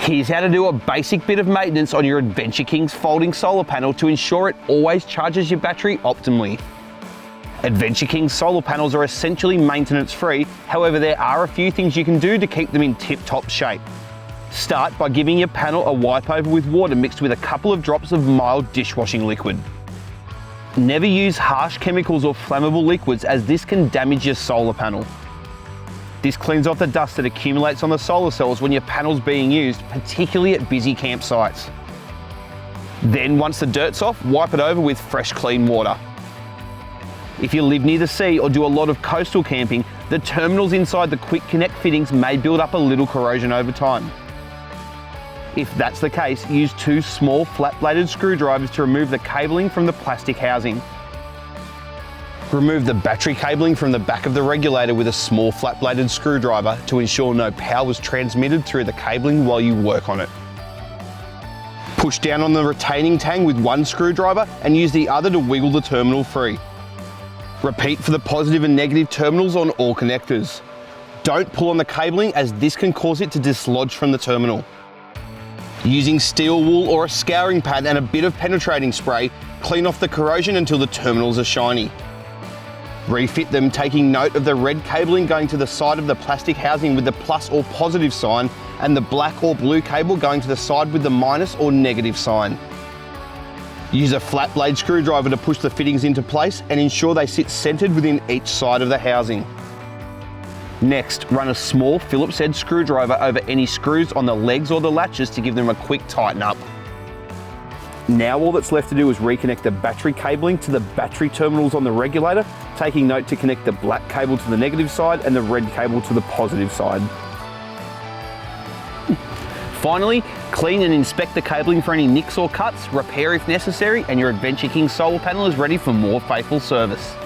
Here's how to do a basic bit of maintenance on your Adventure Kings folding solar panel to ensure it always charges your battery optimally. Adventure Kings solar panels are essentially maintenance free, however there are a few things you can do to keep them in tip-top shape. Start by giving your panel a wipe over with water mixed with a couple of drops of mild dishwashing liquid. Never use harsh chemicals or flammable liquids as this can damage your solar panel. This cleans off the dust that accumulates on the solar cells when your panel's being used, particularly at busy campsites. Then once the dirt's off, wipe it over with fresh clean water. If you live near the sea or do a lot of coastal camping, the terminals inside the Quick Connect fittings may build up a little corrosion over time. If that's the case, use 2 small flat-bladed screwdrivers to remove the cabling from the plastic housing. Remove the battery cabling from the back of the regulator with a small flat-bladed screwdriver to ensure no power was transmitted through the cabling while you work on it. Push down on the retaining tang with 1 screwdriver and use the other to wiggle the terminal free. Repeat for the positive and negative terminals on all connectors. Don't pull on the cabling as this can cause it to dislodge from the terminal. Using steel wool or a scouring pad and a bit of penetrating spray, clean off the corrosion until the terminals are shiny. Refit them, taking note of the red cabling going to the side of the plastic housing with the plus or positive sign and the black or blue cable going to the side with the minus or negative sign. Use a flat blade screwdriver to push the fittings into place and ensure they sit centered within each side of the housing. Next, run a small Phillips head screwdriver over any screws on the legs or the latches to give them a quick tighten up. Now all that's left to do is reconnect the battery cabling to the battery terminals on the regulator, taking note to connect the black cable to the negative side and the red cable to the positive side. Finally, clean and inspect the cabling for any nicks or cuts, repair if necessary, and your Adventure King solar panel is ready for more faithful service.